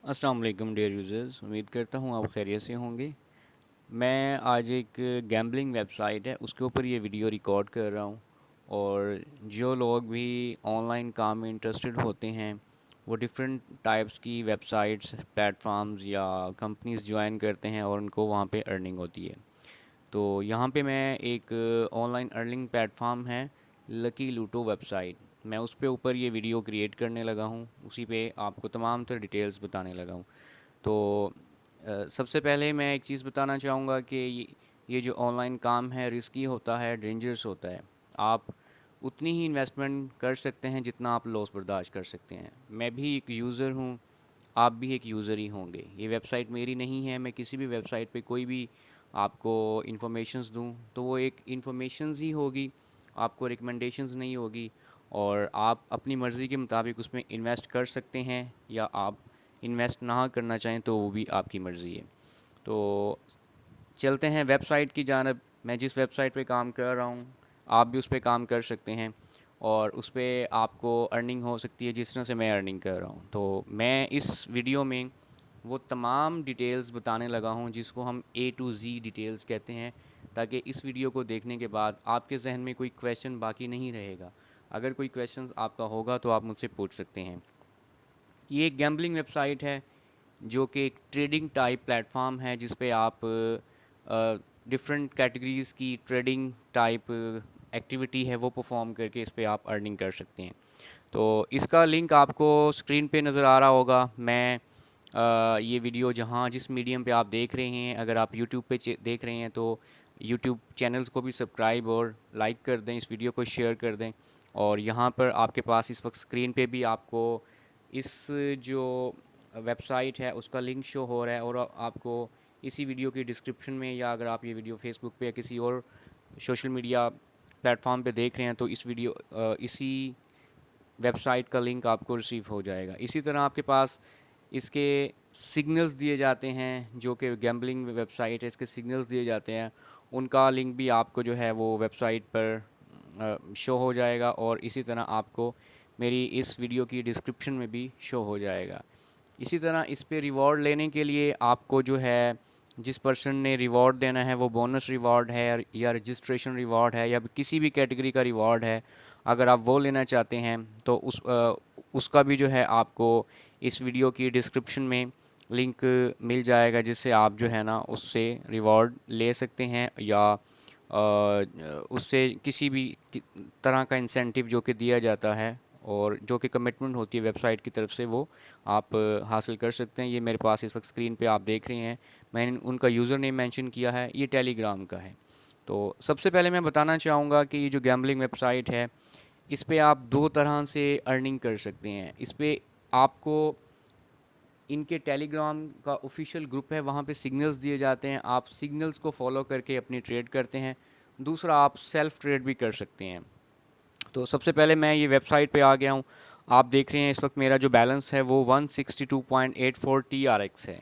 अस्सलाम वालेकुम dear users, उम्मीद करता हूँ आप खैरियत से होंगे। मैं आज एक गैम्बलिंग वेबसाइट है उसके ऊपर ये वीडियो रिकॉर्ड कर रहा हूँ। और जो लोग भी ऑनलाइन काम में इंटरेस्टेड होते हैं वो डिफरेंट टाइप्स की वेबसाइट्स, प्लेटफॉर्म्स या कंपनीज ज्वाइन करते हैं और उनको वहाँ पे अर्निंग होती है। तो यहाँ पे मैं एक ऑनलाइन अर्निंग प्लेटफॉर्म है लकी लूटो वेबसाइट, मैं उस पे ऊपर ये वीडियो क्रिएट करने लगा हूँ, उसी पे आपको तमाम तरह डिटेल्स बताने लगा हूँ। तो सबसे पहले मैं एक चीज़ बताना चाहूँगा कि ये जो ऑनलाइन काम है रिस्की होता है, डेंजरस होता है। आप उतनी ही इन्वेस्टमेंट कर सकते हैं जितना आप लॉस बर्दाश्त कर सकते हैं। मैं भी एक यूज़र हूँ, आप भी एक यूज़र ही होंगे। ये वेबसाइट मेरी नहीं है, मैं किसी भी वेबसाइट पे कोई भी आपको इन्फॉर्मेशंस दूँ तो वो एक इन्फॉर्मेशंस ही होगी, आपको रिकमेंडेशंस नहीं होगी। और आप अपनी मर्ज़ी के मुताबिक उसमें इन्वेस्ट कर सकते हैं या आप इन्वेस्ट ना करना चाहें तो वो भी आपकी मर्ज़ी है। तो चलते हैं वेबसाइट की जानब। मैं जिस वेबसाइट पे काम कर रहा हूँ आप भी उस पे काम कर सकते हैं और उस पे आपको अर्निंग हो सकती है जिस तरह से मैं अर्निंग कर रहा हूँ। तो मैं इस वीडियो में वो तमाम डिटेल्स बताने लगा हूँ जिसको हम A to Z डिटेल्स कहते हैं, ताकि इस वीडियो को देखने के बाद आपके जहन में कोई क्वेश्चन बाकी नहीं रहेगा। अगर कोई क्वेश्चन आपका होगा तो आप मुझसे पूछ सकते हैं। ये एक गैम्बलिंग वेबसाइट है जो कि एक ट्रेडिंग टाइप प्लेटफॉर्म है जिस पे आप डिफरेंट कैटेगरीज़ की ट्रेडिंग टाइप एक्टिविटी है वो परफॉर्म करके इस पे आप अर्निंग कर सकते हैं। तो इसका लिंक आपको स्क्रीन पे नज़र आ रहा होगा। मैं ये वीडियो जहाँ जिस मीडियम पे आप देख रहे हैं, अगर आप यूट्यूब पे देख रहे हैं तो यूट्यूब चैनल्स को भी सब्सक्राइब और लाइक कर दें, इस वीडियो को शेयर कर दें। और यहाँ पर आपके पास इस वक्त स्क्रीन पे भी आपको इस जो वेबसाइट है उसका लिंक शो हो रहा है। और आपको इसी वीडियो की डिस्क्रिप्शन में, या अगर आप ये वीडियो फेसबुक पे या किसी और सोशल मीडिया प्लेटफॉर्म पे देख रहे हैं तो इसी वेबसाइट का लिंक आपको रिसीव हो जाएगा। इसी तरह आपके पास इसके सिग्नल्स दिए जाते हैं, जो कि गैम्बलिंग वेबसाइट है इसके सिग्नल्स दिए जाते हैं, उनका लिंक भी आपको जो है वो वेबसाइट पर शो हो जाएगा। और इसी तरह आपको मेरी इस वीडियो की डिस्क्रिप्शन में भी शो हो जाएगा। इसी तरह इस पे रिवॉर्ड लेने के लिए आपको जो है जिस पर्सन ने रिवॉर्ड देना है वो बोनस रिवॉर्ड है या रजिस्ट्रेशन रिवॉर्ड है या किसी भी कैटेगरी का रिवॉर्ड है, अगर आप वो लेना चाहते हैं तो उसका भी जो है आपको इस वीडियो की डिस्क्रिप्शन में लिंक मिल जाएगा, जिससे आप जो है ना उससे रिवॉर्ड ले सकते हैं या उससे किसी भी तरह का इंसेंटिव जो कि दिया जाता है और जो कि कमिटमेंट होती है वेबसाइट की तरफ से, वो आप हासिल कर सकते हैं। ये मेरे पास इस वक्त स्क्रीन पे आप देख रहे हैं, मैंने उनका यूज़र नेम मेंशन किया है, ये टेलीग्राम का है। तो सबसे पहले मैं बताना चाहूँगा कि ये जो गैम्बलिंग वेबसाइट है इस पे आप दो तरह से अर्निंग कर सकते हैं। इस पे आपको इनके टेलीग्राम का ऑफिशियल ग्रुप है, वहाँ पे सिग्नल्स दिए जाते हैं, आप सिग्नल्स को फॉलो करके अपनी ट्रेड करते हैं। दूसरा, आप सेल्फ ट्रेड भी कर सकते हैं। तो सबसे पहले मैं ये वेबसाइट पे आ गया हूँ। आप देख रहे हैं इस वक्त मेरा जो बैलेंस है वो 162.84 TRX है।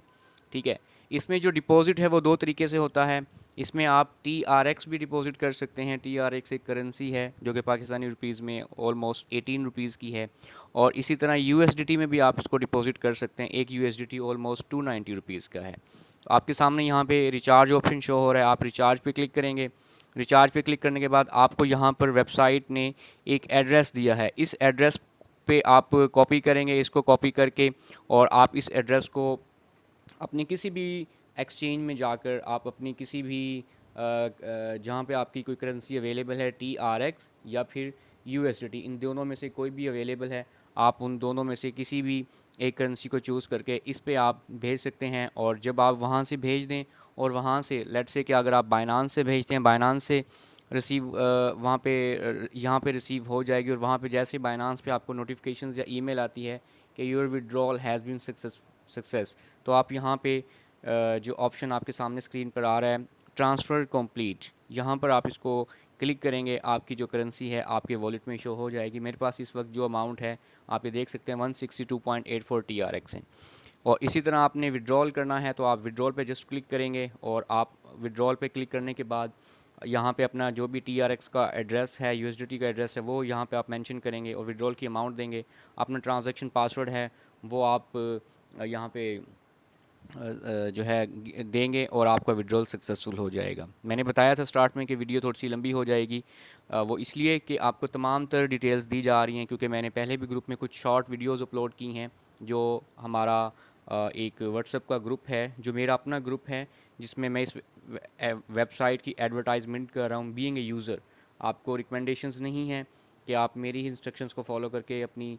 ठीक है। इसमें जो डिपॉज़िट है वो दो तरीके से होता है। इसमें आप TRX भी डिपॉज़िट कर सकते हैं। TRX एक करेंसी है जो कि पाकिस्तानी रुपीज़ में ऑलमोस्ट 18 रुपीज़ की है। और इसी तरह USDT में भी आप इसको डिपॉज़िट कर सकते हैं। एक USDT ऑलमोस्ट 290 रुपीज़ का है। तो आपके सामने यहाँ पे रिचार्ज ऑप्शन शो हो रहा है, आप रिचार्ज पे क्लिक करेंगे। रिचार्ज पे क्लिक करने के बाद आपको यहाँ पर वेबसाइट ने एक एड्रेस दिया है, इस एड्रेस पे आप कॉपी करेंगे, इसको कॉपी करके और आप इस एड्रेस को अपने किसी भी एक्सचेंज में जाकर आप अपनी किसी भी जहाँ पे आपकी कोई करेंसी अवेलेबल है, TRX या फिर USDT, इन दोनों में से कोई भी अवेलेबल है, आप उन दोनों में से किसी भी एक करेंसी को चूज़ करके इस पे आप भेज सकते हैं। और जब आप वहाँ से भेज दें और वहाँ से लेट्स से कि अगर आप बाइनांस से भेजते हैं, बाइनांस से रिसीव वहाँ पे यहाँ पे रिसीव हो जाएगी। और वहाँ पे जैसे बाइनांस पे आपको नोटिफिकेशंस या ईमेल आती है कि your withdrawal has been success, तो आप यहाँ पे जो ऑप्शन आपके सामने स्क्रीन पर आ रहा है, ट्रांसफ़र कंप्लीट, यहाँ पर आप इसको क्लिक करेंगे, आपकी जो करेंसी है आपके वॉलेट में शो हो जाएगी। मेरे पास इस वक्त जो अमाउंट है आप ये देख सकते हैं 162.84 TRX है। और इसी तरह आपने विड्रॉल करना है तो आप विड्रॉल पे जस्ट क्लिक करेंगे और आप विड्रॉल पे क्लिक करने के बाद यहाँ पे अपना जो भी TRX का एड्रेस है, USDT का एड्रेस है, वो यहाँ पे आप मेंशन करेंगे और विड्रॉल की अमाउंट देंगे। अपना ट्रांजैक्शन पासवर्ड है वो आप यहाँ पे जो है देंगे और आपका विड्रॉल सक्सेसफुल हो जाएगा। मैंने बताया था स्टार्ट में कि वीडियो थोड़ी सी लंबी हो जाएगी, वो इसलिए कि आपको तमाम तर डिटेल्स दी जा रही हैं, क्योंकि मैंने पहले भी ग्रुप में कुछ शॉर्ट वीडियोस अपलोड की हैं। जो हमारा एक व्हाट्सएप का ग्रुप है, जो मेरा अपना ग्रुप है, जिसमें मैं इस वेबसाइट की एडवर्टाइजमेंट कर रहा हूँ बीइंग ए यूज़र। आपको रिकमेंडेशंस नहीं है कि आप मेरी इंस्ट्रक्शंस को फॉलो करके अपनी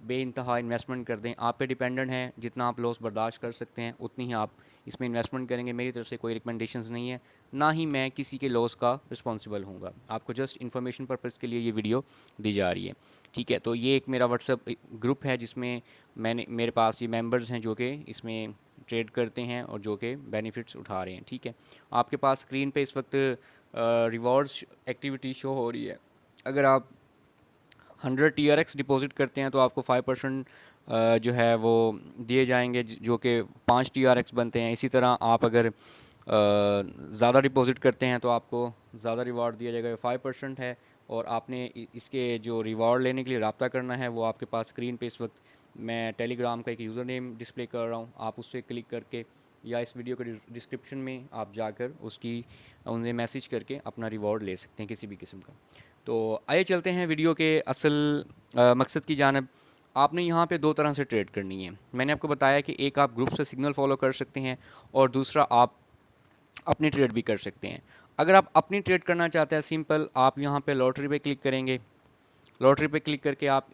बेइंतहा इन्वेस्टमेंट कर दें। आप पे डिपेंडेंट है, जितना आप लॉस बर्दाश्त कर सकते हैं उतनी ही आप इसमें इन्वेस्टमेंट करेंगे। मेरी तरफ से कोई रिकमेंडेशंस नहीं है, ना ही मैं किसी के लॉस का रिस्पॉन्सिबल हूँगा। आपको जस्ट इन्फॉर्मेशन पर्पज़ के लिए ये वीडियो दी जा रही है, ठीक है। तो ये एक मेरा व्हाट्सअप ग्रुप है, जिसमें मेरे पास ये मेम्बर्स हैं जो कि इसमें ट्रेड करते हैं और जो कि बेनिफिट्स उठा रहे हैं, ठीक है। आपके पास स्क्रीन पे इस वक्त रिवॉर्ड्स एक्टिविटी शो हो रही है। अगर आप 100 TRX डिपॉजिट करते हैं तो आपको 5% जो है वो दिए जाएंगे, जो कि 5 TRX बनते हैं। इसी तरह आप अगर ज़्यादा डिपॉजिट करते हैं तो आपको ज़्यादा रिवार्ड दिया जाएगा, 5% है। और आपने इसके जो रिवार्ड लेने के लिए रब्ता करना है, वो आपके पास स्क्रीन पे इस वक्त मैं टेलीग्राम का एक यूज़र नेम डिस्प्ले कर रहा हूँ। आप उससे क्लिक करके या इस वीडियो के डिस्क्रिप्शन में आप जाकर उसकी उन्हें मैसेज करके अपना रिवॉर्ड ले सकते हैं किसी भी किस्म का। तो आइए चलते हैं वीडियो के असल मकसद की जानब। आपने यहाँ पे दो तरह से ट्रेड करनी है। मैंने आपको बताया कि एक आप ग्रुप से सिग्नल फॉलो कर सकते हैं और दूसरा आप अपनी ट्रेड भी कर सकते हैं। अगर आप अपनी ट्रेड करना चाहते हैं, सिंपल, आप यहाँ पे लॉटरी पे क्लिक करेंगे। लॉटरी पे क्लिक करके आप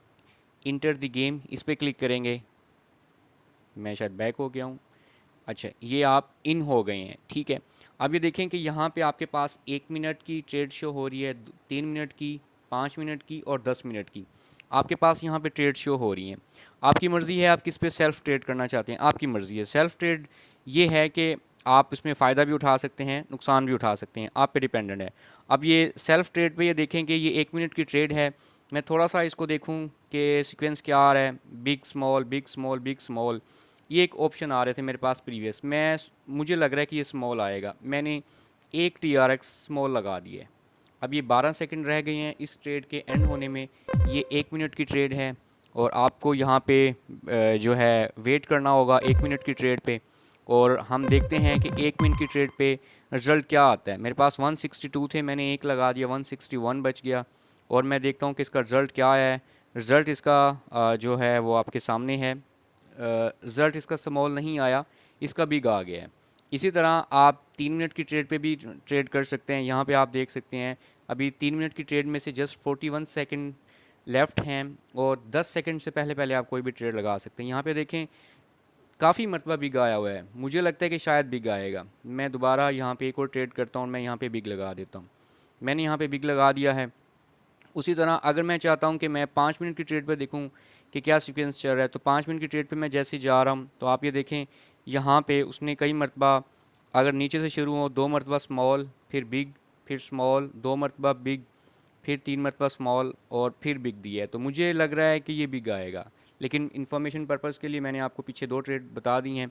इंटर द गेम इस पर क्लिक करेंगे। मैं शायद बैक हो गया हूँ। अच्छा, ये आप इन हो गए हैं, ठीक है। अब ये देखें कि यहाँ पे आपके पास 1 मिनट की ट्रेड शो हो रही है, 3 मिनट की, 5 मिनट की और 10 मिनट की। आपके पास यहाँ पे ट्रेड शो हो रही हैं। आपकी मर्ज़ी है आप किस पे सेल्फ़ ट्रेड करना चाहते हैं, आपकी मर्ज़ी है। सेल्फ़ ट्रेड ये है कि आप इसमें फ़ायदा भी उठा सकते हैं, नुकसान भी उठा सकते हैं, आप पे डिपेंडेंट है। अब ये सेल्फ़ ट्रेड पे ये देखें कि ये 1 मिनट की ट्रेड है। मैं थोड़ा सा इसको देखूँ कि सीक्वेंस क्या आ रहा है, big small big small big small, ये एक ऑप्शन आ रहे थे मेरे पास प्रीवियस। मुझे लग रहा है कि ये स्मॉल आएगा, मैंने एक TRX स्मॉल लगा दिया है। अब ये 12 सेकंड रह गए हैं इस ट्रेड के एंड होने में। ये 1 मिनट की ट्रेड है और आपको यहाँ पे जो है वेट करना होगा 1 मिनट की ट्रेड पे। और हम देखते हैं कि 1 मिनट की ट्रेड पे रिज़ल्ट क्या आता है। मेरे पास 162 थे, मैंने एक लगा दिया, 161 बच गया। और मैं देखता हूँ कि इसका रिज़ल्ट क्या है। रिज़ल्ट इसका जो है वो आपके सामने है। रिज़ल्ट इसका स्मॉल नहीं आया, इसका बिग आ गया है। इसी तरह आप 3 मिनट की ट्रेड पे भी ट्रेड कर सकते हैं। यहाँ पे आप देख सकते हैं अभी 3 मिनट की ट्रेड में से जस्ट 41 सेकंड लेफ़्ट हैं और 10 सेकंड से पहले पहले आप कोई भी ट्रेड लगा सकते हैं। यहाँ पे देखें काफ़ी मरतबा बिग आया हुआ है, मुझे लगता है कि शायद बिग आएगा। मैं दोबारा यहाँ पे एक और ट्रेड करता हूँ, मैं यहाँ पे बिग लगा देता हूँ। मैंने यहाँ पे बिग लगा दिया है। उसी तरह अगर मैं चाहता हूँ कि मैं 5 मिनट की ट्रेड पे देखूँ कि क्या सीक्वेंस चल रहा है, तो 5 मिनट की ट्रेड पे मैं जैसे जा रहा हूँ तो आप ये देखें यहाँ पे उसने कई मरतबा, अगर नीचे से शुरू हो, 2 मरतबा स्मॉल फिर बिग फिर स्मॉल, 2 मरतबा बिग फिर 3 मरतबा स्मॉल और फिर बिग दिया है। तो मुझे लग रहा है कि ये बिग आएगा, लेकिन इन्फॉर्मेशन पर्पज़ के लिए मैंने आपको पीछे दो ट्रेड बता दी हैं।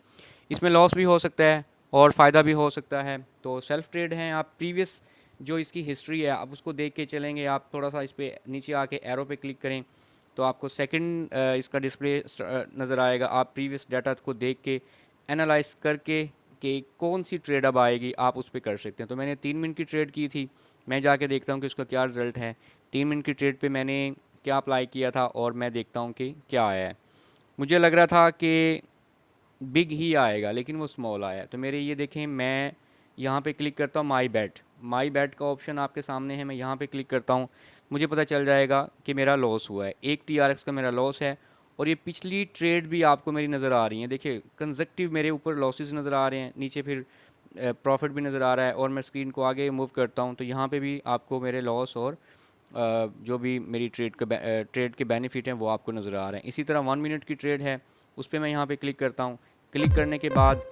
इसमें लॉस भी हो सकता है और फ़ायदा भी हो सकता है। तो सेल्फ़ ट्रेड हैं, आप प्रीवियस जो इसकी हिस्ट्री है आप उसको देख के चलेंगे। आप थोड़ा सा इस पर नीचे आके एरो पे क्लिक करें तो आपको सेकंड इसका डिस्प्ले नज़र आएगा। आप प्रीवियस डाटा को देख के एनालाइज करके कि कौन सी ट्रेड अब आएगी आप उस पर कर सकते हैं। तो मैंने 3 मिनट की ट्रेड की थी, मैं जाके देखता हूँ कि उसका क्या रिज़ल्ट है। 3 मिनट की ट्रेड पे मैंने क्या अप्लाई किया था और मैं देखता हूँ कि क्या आया है। मुझे लग रहा था कि बिग ही आएगा, लेकिन वो स्मॉल आया। तो मेरे ये देखें, मैं यहाँ पे क्लिक करता हूँ माई बैट का ऑप्शन आपके सामने है। मैं यहाँ पे क्लिक करता हूँ, मुझे पता चल जाएगा कि मेरा लॉस हुआ है, 1 TRX का मेरा लॉस है। और ये पिछली ट्रेड भी आपको मेरी नज़र आ रही है। देखिए कंसेक्टिव मेरे ऊपर लॉसेस नज़र आ रहे हैं, नीचे फिर प्रॉफिट भी नज़र आ रहा है। और मैं स्क्रीन को आगे मूव करता हूँ तो यहाँ पे भी आपको मेरे लॉस और जो भी मेरी ट्रेड के बेनिफिट हैं वो आपको नज़र आ रहे हैं। इसी तरह 1 मिनट की ट्रेड है, उस पर मैं यहाँ पे क्लिक करता हूँ। क्लिक करने के बाद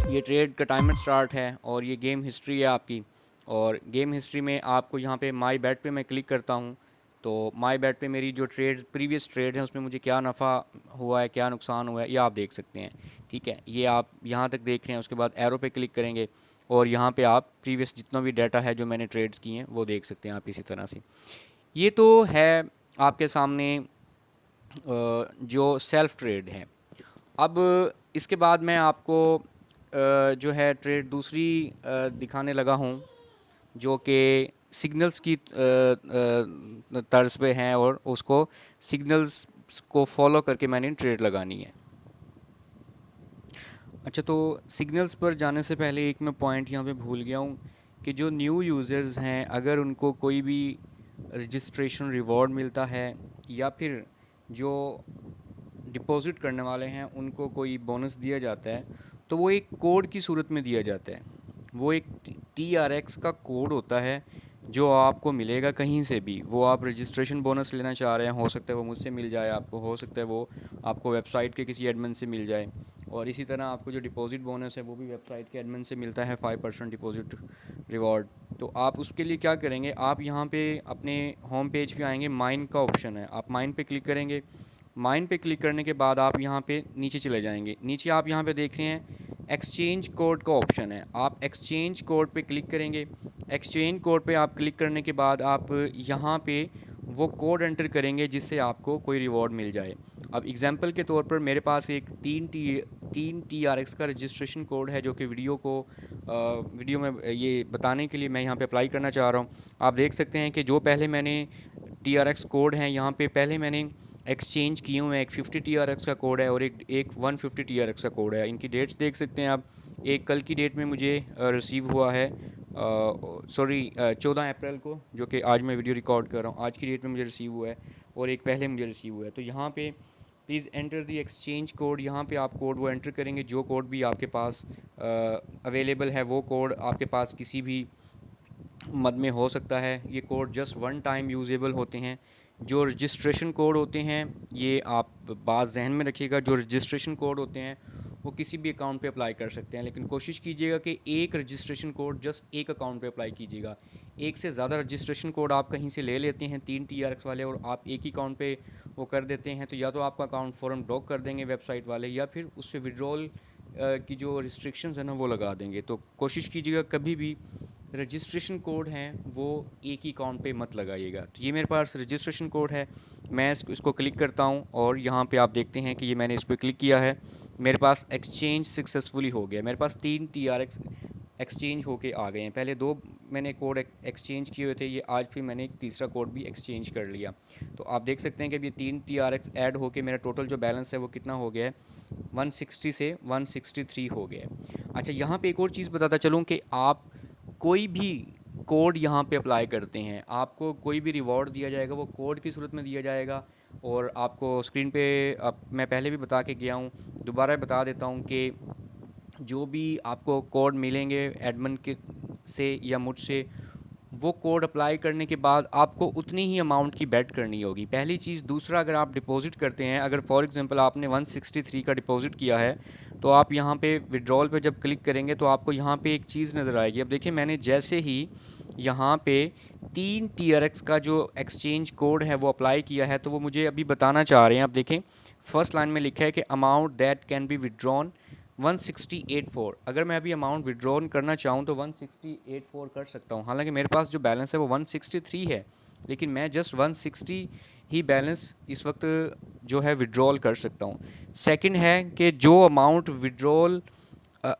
ये ट्रेड का टाइमर स्टार्ट है और ये गेम हिस्ट्री है आपकी। और गेम हिस्ट्री में आपको यहाँ पे माई बैट पे मैं क्लिक करता हूँ तो माई बैट पे मेरी जो प्रीवियस ट्रेड है उसमें मुझे क्या नफ़ा हुआ है, क्या नुकसान हुआ है, ये आप देख सकते हैं, ठीक है। ये आप यहाँ तक देख रहे हैं। उसके बाद एरो पे क्लिक करेंगे और यहाँ पे आप प्रीवियस जितना भी डाटा है जो मैंने ट्रेड्स किए हैं वो देख सकते हैं आप इसी तरह से। ये तो है आपके सामने जो सेल्फ ट्रेड है। अब इसके बाद मैं आपको जो है ट्रेड दूसरी दिखाने लगा हूँ, जो कि सिग्नल्स की तर्ज पे हैं, और उसको सिग्नल्स को फॉलो करके मैंने ट्रेड लगानी है। अच्छा, तो सिग्नल्स पर जाने से पहले एक मैं पॉइंट यहाँ पे भूल गया हूँ कि जो न्यू यूज़र्स हैं, अगर उनको कोई भी रजिस्ट्रेशन रिवॉर्ड मिलता है, या फिर जो डिपॉज़िट करने वाले हैं उनको कोई बोनस दिया जाता है, तो वो एक कोड की सूरत में दिया जाता है। वो एक TRX का कोड होता है जो आपको मिलेगा कहीं से भी। वो आप रजिस्ट्रेशन बोनस लेना चाह रहे हैं, हो सकता है वो मुझसे मिल जाए आपको, हो सकता है वो आपको वेबसाइट के किसी एडमिन से मिल जाए, और इसी तरह आपको जो डिपॉज़िट बोनस है वो भी वेबसाइट के एडमिन से मिलता है, 5% डिपॉज़िट रिवॉर्ड। तो आप उसके लिए क्या करेंगे, आप यहाँ पे अपने होम पेज पे आएंगे, माइन का ऑप्शन है, आप माइन पे क्लिक करेंगे। माइन पे क्लिक करने के बाद आप यहाँ पे नीचे चले जाएंगे। नीचे आप यहाँ पे देख रहे हैं एक्सचेंज कोड का ऑप्शन है, आप एक्सचेंज कोड पे क्लिक करेंगे। एक्सचेंज कोड पे आप क्लिक करने के बाद आप यहाँ पे वो कोड एंटर करेंगे जिससे आपको कोई रिवॉर्ड मिल जाए। अब एग्जांपल के तौर पर मेरे पास एक 3 TRX का रजिस्ट्रेशन कोड है, जो कि वीडियो में ये बताने के लिए मैं यहाँ पे अप्लाई करना चाह रहा हूँ। आप देख सकते हैं कि जो पहले मैंने TRX कोड हैं यहाँ पे पहले मैंने एक्सचेंज किए हुए हैं। एक 50 TRX का कोड है और एक 150 TRX का कोड है। इनकी डेट्स देख सकते हैं आप। एक कल की डेट में मुझे रिसीव हुआ है, 14 अप्रैल को, जो कि आज मैं वीडियो रिकॉर्ड कर रहा हूँ, आज की डेट में मुझे रिसीव हुआ है, और एक पहले मुझे रिसीव हुआ है। तो यहाँ पे please enter the exchange code, यहाँ पे आप कोड वो एंटर करेंगे जो कोड भी आपके पास अवेलेबल है। वो कोड आपके पास किसी भी मद में हो सकता है। ये code just one time usable होते हैं। जो रजिस्ट्रेशन कोड होते हैं, ये आप बात जहन में रखिएगा, जो रजिस्ट्रेशन कोड होते हैं वो किसी भी अकाउंट पे अप्लाई कर सकते हैं, लेकिन कोशिश कीजिएगा कि एक रजिस्ट्रेशन कोड जस्ट एक अकाउंट पे अप्लाई कीजिएगा। एक से ज़्यादा रजिस्ट्रेशन कोड आप कहीं से ले लेते हैं 3 TRX वाले, और आप एक ही अकाउंट पे वो कर देते हैं, तो या तो आपका अकाउंट फ़ौरन ब्लॉक कर देंगे वेबसाइट वाले, या फिर उससे विड्रॉल की जो रिस्ट्रिक्शंस हैं ना वो लगा देंगे। तो कोशिश कीजिएगा कभी भी रजिस्ट्रेशन कोड हैं वो एक ही अकाउंट पे मत लगाइएगा। तो ये मेरे पास रजिस्ट्रेशन कोड है, मैं इसको क्लिक करता हूँ, और यहाँ पे आप देखते हैं कि ये मैंने इस पर क्लिक किया है, मेरे पास एक्सचेंज सक्सेसफुली हो गया। मेरे पास 3 TRX एक्सचेंज होके आ गए हैं। पहले 2 मैंने कोड एक्सचेंज किए हुए थे, ये आज फिर मैंने एक तीसरा कोड भी एक्सचेंज कर लिया। तो आप देख सकते हैं कि अब ये 3 TRX ऐड होके मेरा टोटल जो बैलेंस है वो कितना हो गया है, 160 से 163 हो गया है। अच्छा, यहाँ पे एक और चीज़ बताता चलूँ कि आप कोई भी कोड यहाँ पे अप्लाई करते हैं, आपको कोई भी रिवॉर्ड दिया जाएगा वो कोड की सूरत में दिया जाएगा। और आपको स्क्रीन पे मैं पहले भी बता के गया हूँ, दोबारा बता देता हूँ कि जो भी आपको कोड मिलेंगे एडमिन के से या मुझसे, वो कोड अप्लाई करने के बाद आपको उतनी ही अमाउंट की बेट करनी होगी, पहली चीज़। दूसरा, अगर आप डिपॉज़िट करते हैं, अगर फॉर एग्ज़ाम्पल आपने 163 का डिपॉज़िट किया है, तो आप यहाँ पे विड्रॉल पे जब क्लिक करेंगे तो आपको यहाँ पे एक चीज़ नज़र आएगी। अब देखिए, मैंने जैसे ही यहाँ पे 3 TRX का जो एक्सचेंज कोड है वो अप्लाई किया है, तो वो मुझे अभी बताना चाह रहे हैं। आप देखें, फर्स्ट लाइन में लिखा है कि amount that can be withdrawn 168.4। अगर मैं अभी अमाउंट विड्रॉन करना चाहूँ तो 168.4 कर सकता हूँ। हालांकि मेरे पास जो बैलेंस है वो 163 है, लेकिन मैं जस्ट 160 ही बैलेंस इस वक्त जो है विड्रॉल कर सकता हूँ। सेकंड है कि जो अमाउंट विड्रॉल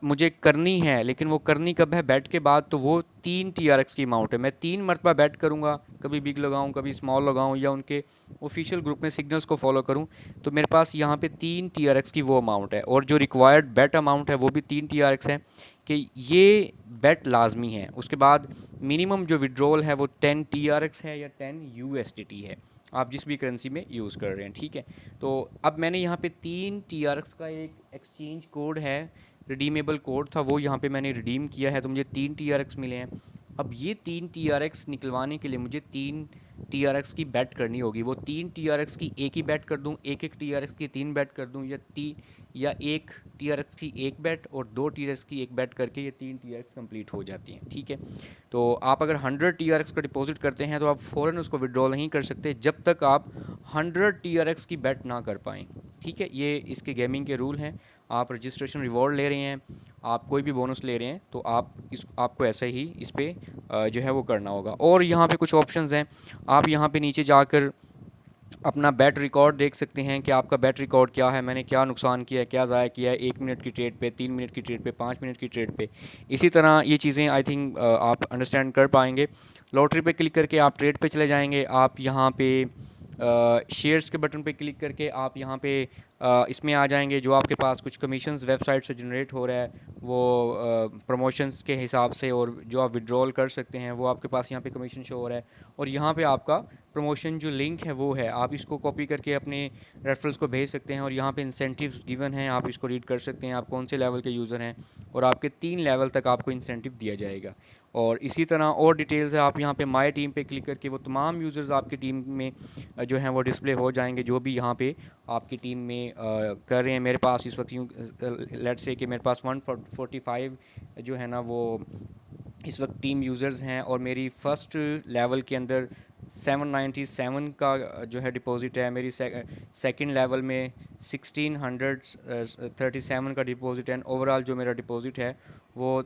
मुझे करनी है, लेकिन वो करनी कब है, बैट के बाद, तो वो 3 TRX की अमाउंट है। मैं 3 मरतबा बैट करूँगा, कभी बिग लगाऊँ कभी स्मॉल लगाऊँ, या उनके ऑफिशियल ग्रुप में सिग्नल्स को फॉलो करूँ, तो मेरे पास यहाँ पे 3 TRX की वो अमाउंट है। और जो रिक्वायर्ड बैट अमाउंट है वो भी 3 TRX है, कि ये बैट लाजमी है। उसके बाद मिनिमम जो विड्रॉल है वो 10 TRX है या 10 USDT है, आप जिस भी करेंसी में यूज़ कर रहे हैं, ठीक है। तो अब मैंने यहाँ पे 3 TRX का एक एक्सचेंज कोड है, रिडीमेबल कोड था, वो यहाँ पे मैंने रिडीम किया है, तो मुझे 3 TRX मिले हैं। अब ये 3 TRX निकलवाने के लिए मुझे 3 TRX की बैट करनी होगी। वो 3 TRX की एक ही बैट कर दूँ, एक TRX की 3 बैट कर दूँ, या 1 TRX की एक बैट और 2 TRX की एक बैट करके ये 3 TRX कंप्लीट हो जाती हैं, ठीक है। तो आप अगर 100 TRX का डिपॉजिट करते हैं तो आप फ़ौरन उसको विड्रॉ नहीं कर सकते जब तक आप 100 TRX की बैट ना कर पाएँ, ठीक है। ये इसके गेमिंग के रूल हैं। आप रजिस्ट्रेशन रिवॉर्ड ले रहे हैं, आप कोई भी बोनस ले रहे हैं, तो आपको ऐसे ही इस पर जो है वो करना होगा। और यहाँ पे कुछ ऑप्शंस हैं, आप यहाँ पे नीचे जाकर अपना बैट रिकॉर्ड देख सकते हैं कि आपका बैट रिकॉर्ड क्या है, मैंने क्या नुकसान किया है, क्या ज़ाया किया है 1 मिनट की ट्रेड पे, 3 मिनट की ट्रेड पे, 5 मिनट की ट्रेड पे। इसी तरह ये चीज़ें आई थिंक आप अंडरस्टैंड कर पाएंगे। लॉटरी पे क्लिक करके आप ट्रेड पे चले जाएंगे। आप यहाँ पे शेयर्स के बटन पे क्लिक करके आप यहाँ पे इसमें आ जाएंगे। जो आपके पास कुछ कमीशंस वेबसाइट से जनरेट हो रहा है वो प्रमोशंस के हिसाब से, और जो आप विड्रॉल कर सकते हैं वो आपके पास यहाँ पे कमीशन शो हो रहा है। और यहाँ पे आपका प्रमोशन जो लिंक है वो है, आप इसको कॉपी करके अपने रेफरल्स को भेज सकते हैं। और यहाँ पे इंसेंटिव्स गिवन हैं, आप इसको रीड कर सकते हैं, आप कौन से लेवल के यूज़र हैं, और आपके 3 लेवल तक आपको इंसेंटिव दिया जाएगा। और इसी तरह और डिटेल्स है, आप यहाँ पे माय टीम पे क्लिक करके वो तमाम यूज़र्स आपकी टीम में जो हैं वो डिस्प्ले हो जाएंगे, जो भी यहाँ पे आपकी टीम में कर रहे हैं। मेरे पास इस वक्त यूँ लेट्स से कि मेरे पास 145 जो है ना वो इस वक्त टीम यूज़र्स हैं, और मेरी फ़र्स्ट लेवल के अंदर 797 का जो है डिपॉज़िट है। मेरी सेकंड लेवल में 1637 का डिपॉज़िट है। ओवरऑल जो मेरा डिपॉज़िट है वो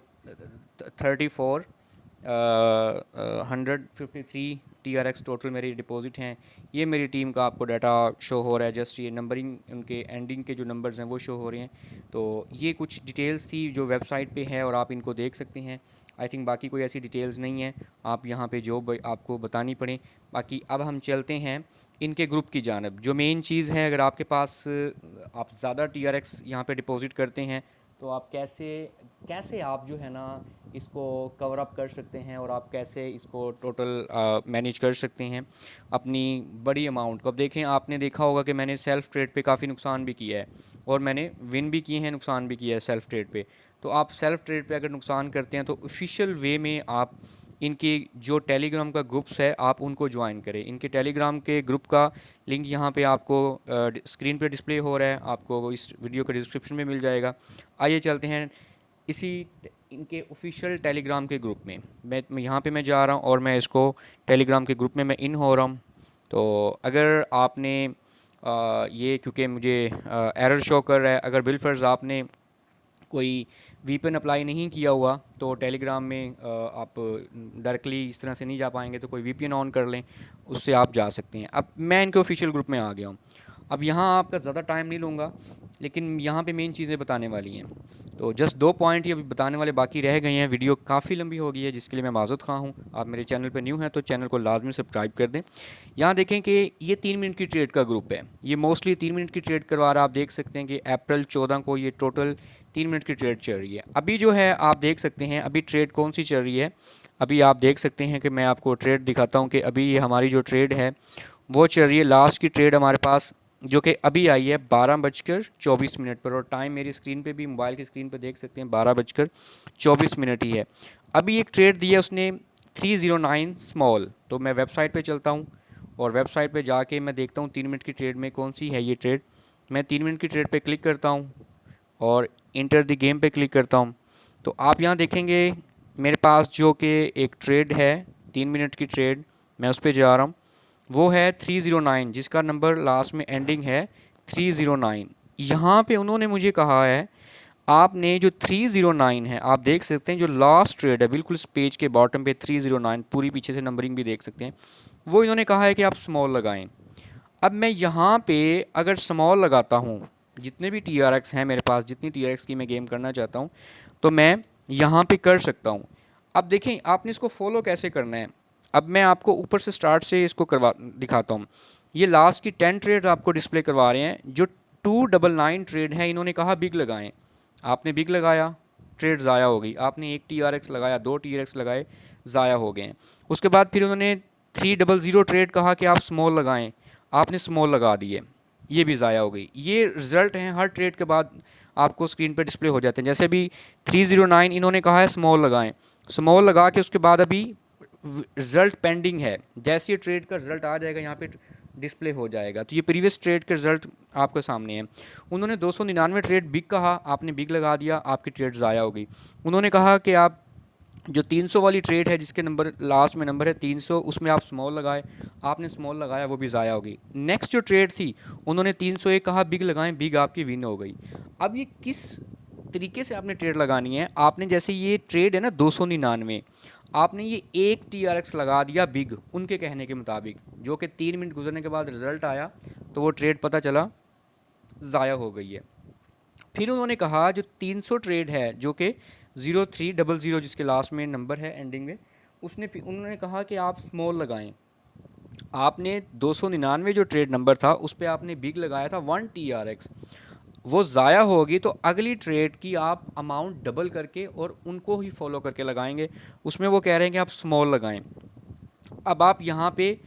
153 TRX टोटल मेरी डिपॉज़िट हैं। ये मेरी टीम का आपको डाटा शो हो रहा है, जस्ट ये नंबरिंग उनके एंडिंग के जो नंबर्स हैं वो शो हो रहे हैं। तो ये कुछ डिटेल्स थी जो वेबसाइट पे है और आप इनको देख सकते हैं। आई थिंक बाकी कोई ऐसी डिटेल्स नहीं है आप यहाँ पे जो आपको बतानी पड़े। बाकी अब हम चलते हैं इनके ग्रुप की जानब। जो मेन चीज़ है, अगर आपके पास आप ज़्यादा TRX यहाँ पे डिपॉज़िट करते हैं तो आप कैसे कैसे आप जो है ना इसको कवर अप कर सकते हैं, और आप कैसे इसको टोटल मैनेज कर सकते हैं अपनी बड़ी अमाउंट को। अब देखें, आपने देखा होगा कि मैंने सेल्फ़ ट्रेड पे काफ़ी नुकसान भी किया है, और मैंने विन भी किए हैं, नुकसान भी किया है सेल्फ़ ट्रेड पे। तो आप सेल्फ़ ट्रेड पे अगर नुकसान करते हैं तो ऑफिशियल वे में आप इनके जो टेलीग्राम का ग्रुप्स है आप उनको ज्वाइन करें। इनके टेलीग्राम के ग्रुप का लिंक यहाँ पे आपको स्क्रीन पे डिस्प्ले हो रहा है, आपको इस वीडियो के डिस्क्रिप्शन में मिल जाएगा। आइए चलते हैं इसी इनके ऑफिशियल टेलीग्राम के ग्रुप में। मैं यहाँ पे मैं जा रहा हूँ और मैं इसको टेलीग्राम के ग्रुप में मैं इन हो रहा हूँ। तो अगर आपने ये क्योंकि मुझे एरर शो कर रहा है, अगर बिलफर्ज आपने कोई वीपीएन अप्लाई नहीं किया हुआ तो टेलीग्राम में आप डायरेक्टली इस तरह से नहीं जा पाएंगे, तो कोई वीपीएन ऑन कर लें, उससे आप जा सकते हैं। अब मैं इनके ऑफिशियल ग्रुप में आ गया हूँ। अब यहाँ आपका ज़्यादा टाइम नहीं लूँगा, लेकिन यहाँ पे मेन चीज़ें बताने वाली हैं। तो जस्ट 2 पॉइंट ही अभी बताने वाले बाकी रह गए हैं। वीडियो काफ़ी लंबी हो गई है, जिसके लिए मैं माज़ूर ख़्वाह हूँ। आप मेरे चैनल पर न्यू हैं तो चैनल को लाजमी सब्सक्राइब कर दें। यहाँ देखें कि ये 3 मिनट की ट्रेड का ग्रुप है। ये मोस्टली 3 मिनट की ट्रेड करवा रहा है। आप देख सकते हैं कि अप्रैल 14 को ये टोटल 3 मिनट की ट्रेड चल रही है। अभी जो है आप देख सकते हैं अभी ट्रेड कौन सी चल रही है। अभी आप देख सकते हैं कि मैं आपको ट्रेड दिखाता हूँ कि अभी ये हमारी जो ट्रेड है वो चल रही है। लास्ट की ट्रेड हमारे पास जो कि अभी आई है 12:24 पर, और टाइम मेरी स्क्रीन पे भी, मोबाइल की स्क्रीन पे देख सकते हैं 12:24 ही है। अभी एक ट्रेड दिया उसने 309 स्मॉल। तो मैं वेबसाइट पे चलता हूँ और वेबसाइट पे जाके मैं देखता हूँ 3 मिनट की ट्रेड में कौन सी है ये ट्रेड। मैं 3 मिनट की ट्रेड पे क्लिक करता हूँ और इंटर द गेम पे क्लिक करता हूँ। तो आप यहाँ देखेंगे मेरे पास जो कि एक ट्रेड है 3 मिनट की ट्रेड, मैं उस पर जा रहा हूँ। वो है 309, जिसका नंबर लास्ट में एंडिंग है 309। यहाँ पे उन्होंने मुझे कहा है आपने जो 309 है, आप देख सकते हैं जो लास्ट ट्रेड है बिल्कुल इस पेज के बॉटम पे 309, पूरी पीछे से नंबरिंग भी देख सकते हैं, वो इन्होंने कहा है कि आप स्मॉल लगाएं। अब मैं यहाँ पे अगर स्मॉल लगाता हूँ, जितने भी TRX हैं मेरे पास, जितनी TRX की मैं गेम करना चाहता हूँ तो मैं यहाँ पे कर सकता हूँ। अब देखें आपने इसको फॉलो कैसे करना है। अब मैं आपको ऊपर से स्टार्ट से इसको करवा दिखाता हूँ। ये लास्ट की 10 ट्रेड आपको डिस्प्ले करवा रहे हैं। जो 299 ट्रेड है इन्होंने कहा बिग लगाएं। आपने बिग लगाया, ट्रेड ज़ाया हो गई। आपने एक TRX लगाया, 2 TRX लगाए, ज़ाया हो गए हैं। उसके बाद फिर उन्होंने 300 ट्रेड कहा कि आप स्मॉल लगाएं, आपने स्मॉल लगा दिए, ये भी ज़ाया हो गई। ये रिज़ल्ट हैं हर ट्रेड के बाद आपको स्क्रीन पर डिस्प्ले हो जाते हैं। जैसे अभी 309 इन्होंने कहा है स्मॉल लगाएं, स्मॉल लगा के उसके बाद अभी रिज़ल्ट पेंडिंग है। जैसे ये ट्रेड का रिज़ल्ट आ जाएगा यहाँ पे डिस्प्ले हो जाएगा। तो ये प्रीवियस ट्रेड के रिज़ल्ट आपके सामने है। उन्होंने 299 ट्रेड बिग कहा, आपने बिग लगा दिया, आपकी ट्रेड ज़ाया हो गई। उन्होंने कहा कि आप जो 300 वाली ट्रेड है जिसके नंबर लास्ट में नंबर है 300, उसमें आप स्मॉल लगाए, आपने स्मॉल लगाया, वो भी ज़ाया हो गई। नेक्स्ट जो ट्रेड थी उन्होंने 301 कहा बिग लगाएं, बिग आपकी विन हो गई। अब ये किस तरीके से आपने ट्रेड लगानी है, आपने जैसे ये ट्रेड है ना 299, आपने ये एक TRX लगा दिया बिग, उनके कहने के मुताबिक, जो कि 3 मिनट गुजरने के बाद रिज़ल्ट आया तो वो ट्रेड पता चला ज़ाया हो गई है। फिर उन्होंने कहा जो 300 ट्रेड है, जो कि 0300 जिसके लास्ट में नंबर है एंडिंग में, उन्होंने कहा कि आप स्मॉल लगाएं। आपने 299 जो ट्रेड नंबर था उस पर आपने बिग लगाया था 1 TRX, वो ज़ाया होगी तो अगली ट्रेड की आप अमाउंट डबल करके और उनको ही फॉलो करके लगाएंगे। उसमें वो कह रहे हैं कि आप स्मॉल लगाएं। अब आप यहाँ पे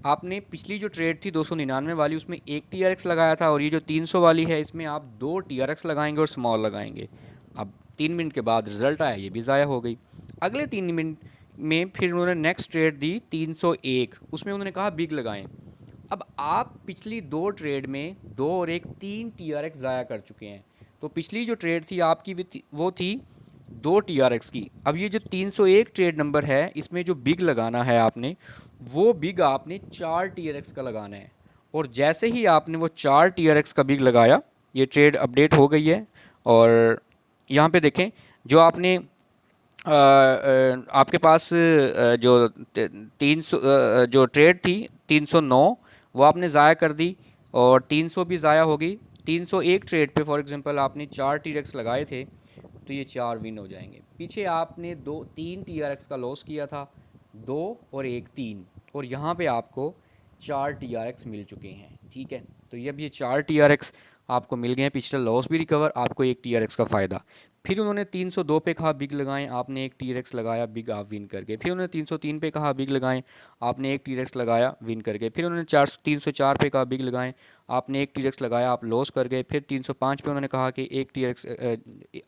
आपने पिछली जो ट्रेड थी 299 वाली, उसमें 1 TRX लगाया था, और ये जो 300 वाली है इसमें आप 2 TRX लगाएंगे और स्मॉल लगाएंगे। अब 3 मिनट के बाद रिज़ल्ट आया, ये भी ज़ाया हो गई। अगले 3 मिनट में फिर उन्होंने नेक्स्ट ट्रेड दी 301, उसमें उन्होंने कहा बिग लगाएं। अब आप पिछली 2 ट्रेड में 2 और 1 3 TRX ज़ाया कर चुके हैं। तो पिछली जो ट्रेड थी आपकी वो थी 2 TRX की। अब ये जो 301 ट्रेड नंबर है, इसमें जो बिग लगाना है आपने, वो बिग आपने 4 TRX का लगाना है। और जैसे ही आपने वो 4 TRX का बिग लगाया, ये ट्रेड अपडेट हो गई है। और यहाँ पे देखें, जो आपने आपके पास जो 300 जो ट्रेड थी 309, वो आपने ज़ाया कर दी, और 300 भी ज़ाया होगी। 301 ट्रेड पे फॉर एग्जांपल आपने 4 TRX लगाए थे, तो ये 4 विन हो जाएंगे। पीछे आपने 3 TRX का लॉस किया था, 2 और 1 3, और यहाँ पे आपको 4 TRX मिल चुके हैं। ठीक है, तो ये अब ये 4 TRX आपको मिल गए हैं, पिछला लॉस भी रिकवर, आपको 1 TRX का फ़ायदा। फिर उन्होंने 302 पे कहा बिग लगाएं, आपने 1 TRX लगाया, बिग आप विन कर गए। फिर उन्होंने 303 पे कहा बिग लगाएं, आपने 1 TRX लगाया, विन कर गए। फिर उन्होंने 304 पे कहा बिग लगाएं, आपने 1 TRX लगाया, आप लॉस कर गए। फिर 305 पे उन्होंने कहा कि 1 TRX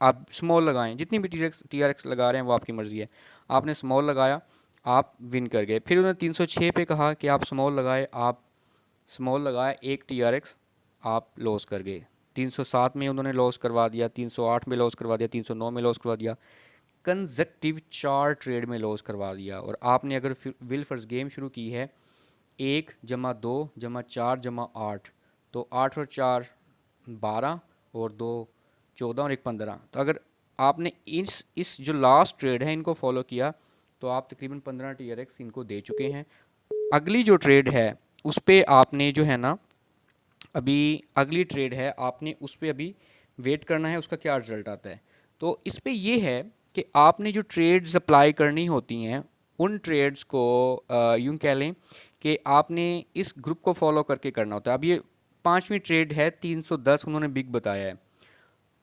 आप स्मॉल लगाएं, जितनी भी TRX लगा रहे हैं वो आपकी मर्ज़ी है, आपने स्मॉल लगाया, आप विन कर गए। फिर उन्होंने 306 पे कहा कि आप स्मॉल लगाए, आप स्मॉल लगाया, 1 TRX आप लॉस कर गए। 307 में उन्होंने लॉस करवा दिया, 308 में लॉस करवा दिया, 309 में लॉस करवा दिया, कंजक्टिव 4 ट्रेड में लॉस करवा दिया। और आपने अगर विल फर्स्ट गेम शुरू की है 1+2+4+8, तो 8 और 4 12, और 2 14 और 1 15। तो अगर आपने इस जो लास्ट ट्रेड है इनको फॉलो किया, तो आप तकरीबन 15 TRX इनको दे चुके हैं। अगली जो ट्रेड है उस पर आपने जो है ना, अभी अगली ट्रेड है, आपने उस पर अभी वेट करना है उसका क्या रिज़ल्ट आता है। तो इस पर ये है कि आपने जो ट्रेड्स अप्लाई करनी होती हैं, उन ट्रेड्स को यूँ कह लें कि आपने इस ग्रुप को फॉलो करके करना होता है। अब ये 5वीं ट्रेड है, 310 उन्होंने बिग बताया है।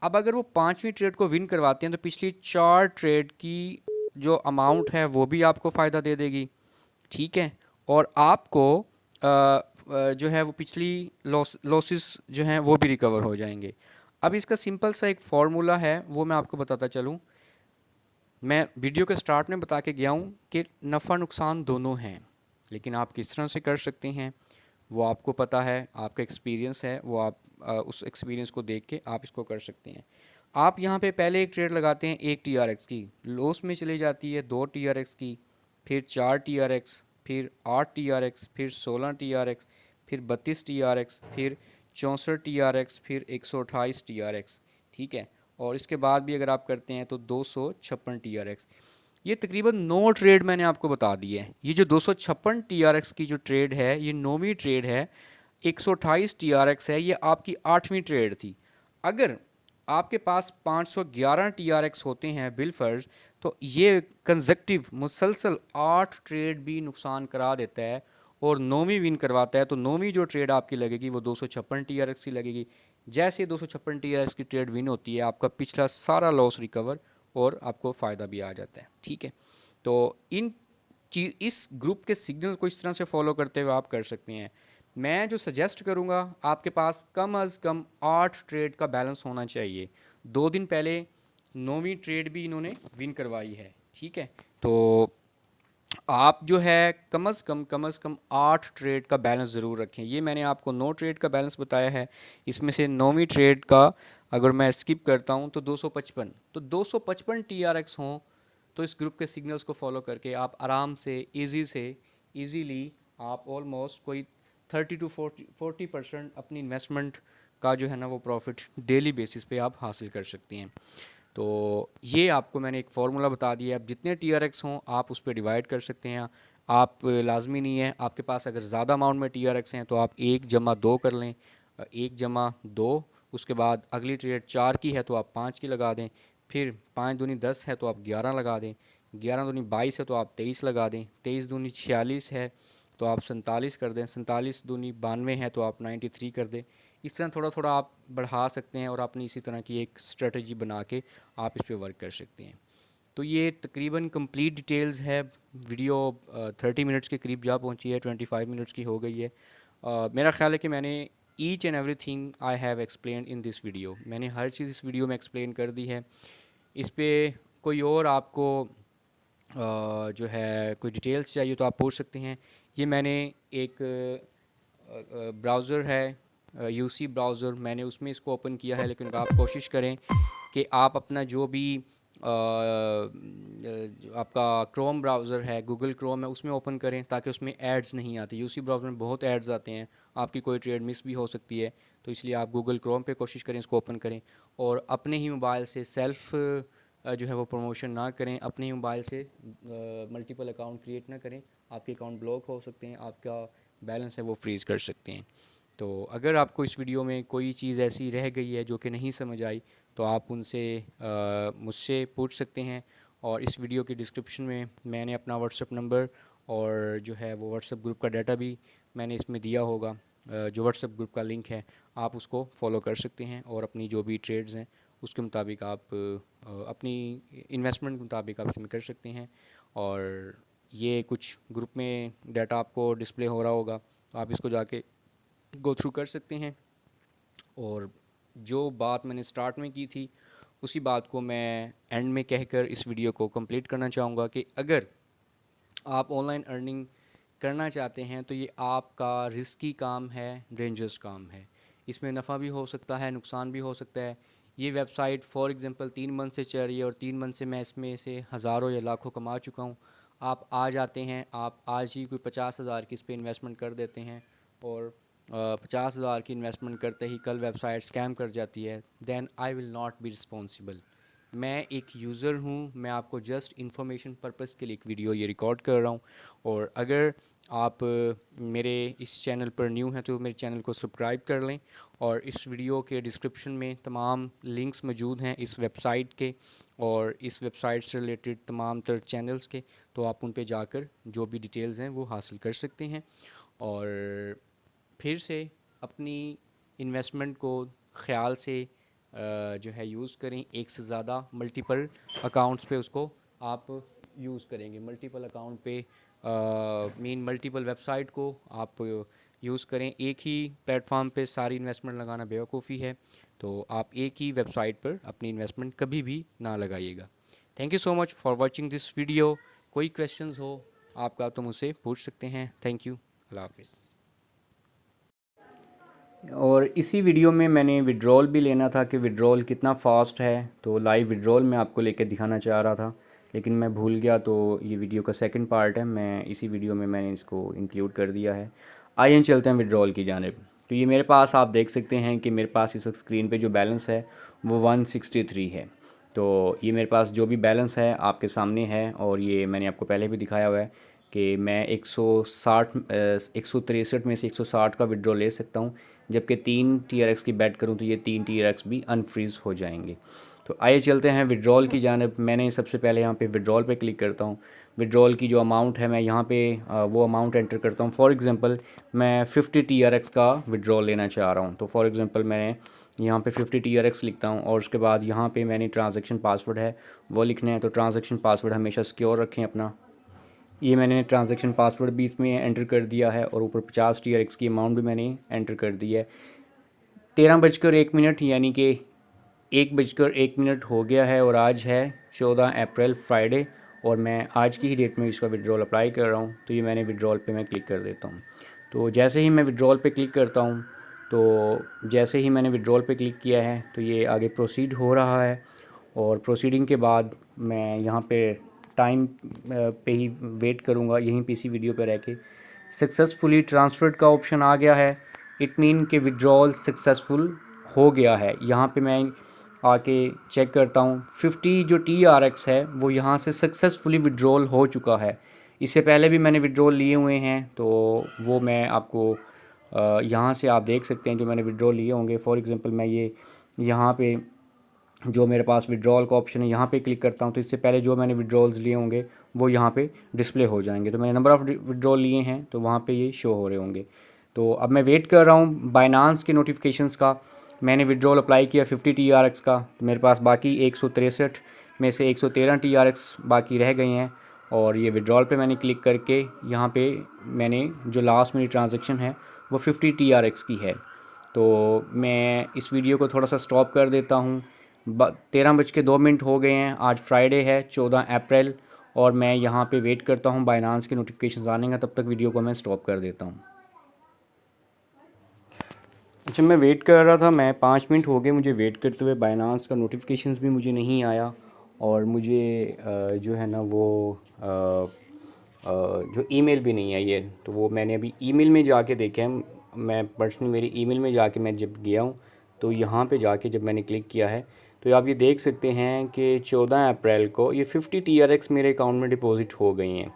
अब अगर वो 5वीं ट्रेड को विन करवाते हैं तो पिछली 4 ट्रेड की जो अमाउंट है वो भी आपको फ़ायदा दे देगी। ठीक है, और आपको जो है वो पिछली लॉसेस जो हैं वो भी रिकवर हो जाएंगे। अब इसका सिंपल सा एक फार्मूला है, वो मैं आपको बताता चलूँ। मैं वीडियो के स्टार्ट में बता के गया हूँ कि नफ़ा नुकसान दोनों हैं, लेकिन आप किस तरह से कर सकते हैं वो आपको पता है, आपका एक्सपीरियंस है, वो आप उस एक्सपीरियंस को देख के आप इसको कर सकते हैं। आप यहाँ पे पहले एक ट्रेड लगाते हैं 1 TRX की, लॉस में चली जाती है 2 TRX की, फिर 4 TRX, फिर 8 TRX, फिर 16 TRX, फिर 32 TRX, फिर 64 TRX, फिर 128 TRX। ठीक है, और इसके बाद भी अगर आप करते हैं तो 256 TRX। ये तकरीबन 9 ट्रेड मैंने आपको बता दी है। ये जो 256 TRX की जो ट्रेड है, ये 9वीं ट्रेड है। 128 TRX है, ये आपकी 8वीं ट्रेड थी। अगर आपके पास 511 TRX होते हैं बिलफर्ज, तो ये कंजक्टिव मुसलसल 8 ट्रेड भी नुकसान करा देता है और 9वीं विन करवाता है। तो 9वीं जो ट्रेड आपकी लगेगी वो 256 TRX की लगेगी। जैसे 256 TRX की ट्रेड विन होती है, आपका पिछला सारा लॉस रिकवर और आपको फ़ायदा भी आ जाता है। ठीक है, तो इस ग्रुप के सिग्नल को इस तरह से फॉलो करते हुए आप कर सकते हैं। मैं जो सजेस्ट करूँगा, आपके पास कम अज़ कम 8 ट्रेड का बैलेंस होना चाहिए। 2 दिन पहले 9वीं ट्रेड भी इन्होंने विन करवाई है। ठीक है, तो आप जो है कम अज़ कम 8 ट्रेड का बैलेंस ज़रूर रखें। ये मैंने आपको 9 ट्रेड का बैलेंस बताया है, इसमें से 9वीं ट्रेड का अगर मैं स्किप करता हूँ तो 255, तो 255 TRX हों, तो इस ग्रुप के सिग्नल्स को फॉलो करके आप आराम से ईज़िली आप ऑलमोस्ट कोई 30 टू 40% अपनी इन्वेस्टमेंट का जो है ना वो प्रॉफिट डेली बेसिस पे आप हासिल कर सकते हैं। तो ये आपको मैंने एक फ़ॉर्मूला बता दिया है। अब जितने TRX हों आप उस पर डिवाइड कर सकते हैं। आप लाजमी नहीं है, आपके पास अगर ज़्यादा अमाउंट में TRX हैं तो आप 1 + 2 कर लें, 1 + 2, उसके बाद अगली ट्रेड 4 की है तो आप 5 की लगा दें, फिर 5 दूनी 10 है तो आप 11 लगा दें, 11 दूनी 22 है तो आप 23 लगा दें, 23 दूनी 46 है तो आप 47 कर दें, 47 दूनी 92 है तो आप 93 कर दें। इस तरह थोड़ा थोड़ा आप बढ़ा सकते हैं और अपनी इसी तरह की एक स्ट्रेटजी बना के आप इस पर वर्क कर सकते हैं। तो ये तकरीबन कंप्लीट डिटेल्स है। वीडियो 30 मिनट्स के करीब जा पहुंची है, 25 मिनट्स की हो गई है। मेरा ख्याल है कि मैंने each and everything I have explain in this video, मैंने हर चीज़ इस वीडियो में एक्सप्लेन कर दी है। इस पे कोई और आपको जो है कोई डिटेल्स चाहिए तो आप पूछ सकते हैं। ये मैंने एक ब्राउज़र है यूसी ब्राउज़र, मैंने उसमें इसको ओपन किया है, लेकिन आप कोशिश करें कि आप अपना जो भी जो आपका क्रोम ब्राउज़र है, गूगल क्रोम है, उसमें ओपन करें ताकि उसमें एड्स नहीं आती। यूसी ब्राउज़र में बहुत एड्स आते हैं, आपकी कोई ट्रेड मिस भी हो सकती है, तो इसलिए आप गूगल क्रोम पे कोशिश करें इसको ओपन करें और अपने ही मोबाइल से सेल्फ़ जो है वो प्रमोशन ना करें, अपने ही मोबाइल से मल्टीपल अकाउंट क्रिएट ना करें। आपके अकाउंट ब्लॉक हो सकते हैं, आपका बैलेंस है वो फ्रीज़ कर सकते हैं। तो अगर आपको इस वीडियो में कोई चीज़ ऐसी रह गई है जो कि नहीं समझ आई तो आप उनसे मुझसे पूछ सकते हैं। और इस वीडियो की डिस्क्रिप्शन में मैंने अपना व्हाट्सएप नंबर और जो है वो व्हाट्सएप ग्रुप का डाटा भी मैंने इसमें दिया होगा। जो व्हाट्सएप ग्रुप का लिंक है आप उसको फॉलो कर सकते हैं और अपनी जो भी ट्रेड्स हैं उसके मुताबिक आप अपनी इन्वेस्टमेंट के मुताबिक आप इसमें कर सकते हैं। और ये कुछ ग्रुप में डाटा आपको डिस्प्ले हो रहा होगा, तो आप इसको जाके गो थ्रू कर सकते हैं। और जो बात मैंने स्टार्ट में की थी उसी बात को मैं एंड में कहकर इस वीडियो को कंप्लीट करना चाहूँगा कि अगर आप ऑनलाइन अर्निंग करना चाहते हैं तो ये आपका रिस्की काम है, डेंजरस काम है। इसमें नफ़ा भी हो सकता है, नुकसान भी हो सकता है। ये वेबसाइट फॉर एग्ज़ाम्पल 3 मंथ से चल रही है और 3 मंथ से मैं इसमें से हज़ारों या लाखों कमा चुका हूँ। आप आ जाते हैं, आप आज ही कोई 50,000 की इस पर इन्वेस्टमेंट कर देते हैं और 50,000 की इन्वेस्टमेंट करते ही कल वेबसाइट स्कैम कर जाती है, then I will not be responsible. मैं एक यूज़र हूँ, मैं आपको जस्ट इन्फॉर्मेशन पर्पस के लिए एक वीडियो ये रिकॉर्ड कर रहा हूँ। और अगर आप मेरे इस चैनल पर न्यू हैं तो मेरे चैनल को सब्सक्राइब कर लें और इस वीडियो के डिस्क्रिप्शन में तमाम लिंक्स मौजूद हैं इस वेबसाइट के और इस वेबसाइट से रिलेटेड तमाम तर चैनल्स के, तो आप उन पे जाकर जो भी डिटेल्स हैं वो हासिल कर सकते हैं। और फिर से अपनी इन्वेस्टमेंट को ख़याल से जो है यूज़ करें। एक से ज़्यादा मल्टीपल अकाउंट्स पे उसको आप यूज़ करेंगे, मल्टीपल अकाउंट पे मीन मल्टीपल वेबसाइट को आप यूज़ करें। एक ही प्लेटफॉर्म पे सारी इन्वेस्टमेंट लगाना बेवकूफ़ी है, तो आप एक ही वेबसाइट पर अपनी इन्वेस्टमेंट कभी भी ना लगाइएगा। Thank you so much for watching this video. कोई क्वेश्चंस हो आपका तो मुझसे पूछ सकते हैं। थैंक यू, अल्लाह हाफिज़। और इसी वीडियो में मैंने विड्रॉल भी लेना था कि विड्रॉल कितना फ़ास्ट है, तो लाइव विड्रॉल मैं आपको लेकर दिखाना चाह रहा था लेकिन मैं भूल गया, तो ये वीडियो का सेकंड पार्ट है, मैं इसी वीडियो में मैंने इसको इंक्लूड कर दिया है। आइए चलते हैं विड्रॉल की जानिब। तो ये मेरे पास आप देख सकते हैं कि मेरे पास इस वक्त स्क्रीन पे जो बैलेंस है वो 163 है। तो ये मेरे पास जो भी बैलेंस है आपके सामने है और ये मैंने आपको पहले भी दिखाया हुआ है कि मैं 163 में से 160 का विड्रॉ ले सकता हूँ, जबकि 3 TRX की बैट करूँ तो ये 3 TRX भी अनफ्रीज़ हो जाएंगे। तो आइए चलते हैं विड्रॉल की जानिब। मैंने सबसे पहले यहाँ पे विड्रॉल पे क्लिक करता हूँ। विड्रॉल की जो अमाउंट है मैं यहाँ पे वो अमाउंट एंटर करता हूँ। फॉर एग्ज़ाम्पल मैं 50 TRX का विड्रॉल लेना चाह रहा हूँ, तो फॉर एग्ज़ाम्पल मैंने यहाँ पे 50 TRX लिखता हूँ और उसके बाद यहाँ पे मैंने ट्रांजैक्शन पासवर्ड है वो लिखना है। तो ट्रांजैक्शन पासवर्ड हमेशा सिक्योर रखें अपना। ये मैंने ट्रांजैक्शन पासवर्ड भी इसमें एंटर कर दिया है और ऊपर 50 TRX की अमाउंट भी मैंने एंटर कर दी है। 13:01 यानी कि 1:01 हो गया है और आज है 14 अप्रैल फ्राइडे और मैं आज की ही डेट में इसका विड्रॉल अप्लाई कर रहा हूँ। तो ये मैंने विड्रॉल पे मैं क्लिक कर देता हूँ। तो जैसे ही मैं विड्रॉल पे क्लिक करता हूँ, तो जैसे ही मैंने विड्रॉल पे क्लिक किया है तो ये आगे प्रोसीड हो रहा है और प्रोसीडिंग के बाद मैं यहाँ पे टाइम पे ही वेट करूँगा, यहीं पे इसी वीडियो पे रह के। सक्सेसफुली ट्रांसफर्ड का ऑप्शन आ गया है, इट मीन कि विड्रॉल सक्सेसफुल हो गया है। यहाँ पे मैं आके चेक करता हूँ 50 जो TRX है वो यहाँ से सक्सेसफुली विड्रॉल हो चुका है। इससे पहले भी मैंने विड्रॉल लिए हुए हैं, तो वो मैं आपको यहाँ से आप देख सकते हैं जो मैंने विड्रॉल लिए होंगे। फॉर एग्ज़ाम्पल मैं ये यहाँ पे जो मेरे पास विड्रॉल का ऑप्शन है यहाँ पे क्लिक करता हूँ, तो इससे पहले जो मैंने विड्रॉल्स लिए होंगे वो यहाँ पे डिस्प्ले हो जाएंगे। तो मैंने नंबर ऑफ़ विड्रॉल लिए हैं तो वहाँ पे ये शो हो रहे होंगे। तो अब मैं वेट कर रहा हूँ बाइनांस के नोटिफिकेशंस का। मैंने विड्रॉल अप्लाई किया 50 TRX का, तो मेरे पास बाकी 163 में से 113 TRX बाकी रह गए हैं। और ये विड्रॉल पे मैंने क्लिक करके यहाँ पे मैंने जो लास्ट मेरी ट्रांजेक्शन है वो 50 TRX की है। तो मैं इस वीडियो को थोड़ा सा स्टॉप कर देता हूँ। 13:02 हो गए हैं। आज फ्राइडे है 14 अप्रैल, और मैं यहाँ पे वेट करता हूँ बाइनांस के नोटिफिकेशन आने का। तब तक वीडियो को मैं स्टॉप कर देता हूँ। अच्छा, मैं वेट कर रहा था, मैं 5 मिनट हो गए मुझे वेट करते हुए। बाइनांस का नोटिफिकेशंस भी मुझे नहीं आया, और मुझे जो है ना वो जो ईमेल भी नहीं आई है। तो वो मैंने अभी ईमेल में जाके देखा है। मैं पर्सनली मेरी ईमेल में जाके मैं जब गया हूँ तो यहाँ पे जाके जब मैंने क्लिक किया है तो आप ये देख सकते हैं कि 14 अप्रैल को ये 50 TRX मेरे अकाउंट में डिपॉजिट हो गई हैं।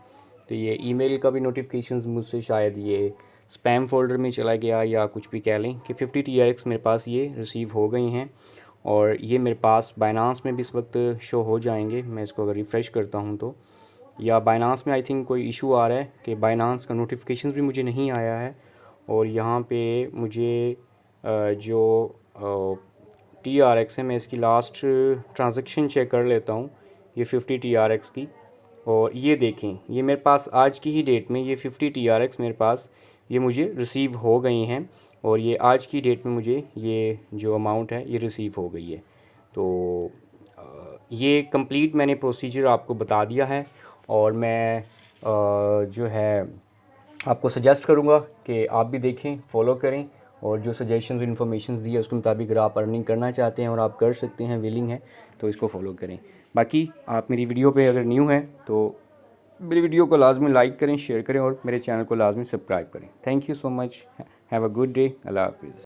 तो ये ईमेल का भी नोटिफिकेशंस मुझसे शायद ये स्पैम फ़ोल्डर में चला गया, या कुछ भी कह लें कि 50 TRX मेरे पास ये रिसीव हो गई हैं। और ये मेरे पास बाइनांस में भी इस वक्त शो हो जाएंगे। मैं इसको अगर रिफ़्रेश करता हूँ तो, या बाइनांस में आई थिंक कोई इशू आ रहा है कि बाइनांस का नोटिफिकेशन भी मुझे नहीं आया है। और यहाँ पे मुझे जो TRX है, मैं इसकी लास्ट ट्रांजैक्शन चेक कर लेता हूँ, ये 50 TRX की। और ये देखें, ये मेरे पास आज की ही डेट में ये 50 TRX मेरे पास ये मुझे रिसीव हो गई हैं। और ये आज की डेट में मुझे ये जो अमाउंट है ये रिसीव हो गई है। तो ये कंप्लीट मैंने प्रोसीजर आपको बता दिया है। और मैं जो है आपको सजेस्ट करूँगा कि आप भी देखें, फॉलो करें, और जो सजेशंस और इन्फॉर्मेशन दी है उसके मुताबिक अगर आप अर्निंग करना चाहते हैं और आप कर सकते हैं, विलिंग है, तो इसको फॉलो करें। बाकी आप मेरी वीडियो पे अगर न्यू हैं तो मेरी वीडियो को लाजमी लाइक करें, शेयर करें, और मेरे चैनल को लाजमी सब्सक्राइब करें। Thank you so much. Have a good day. अल्लाह हाफिज़।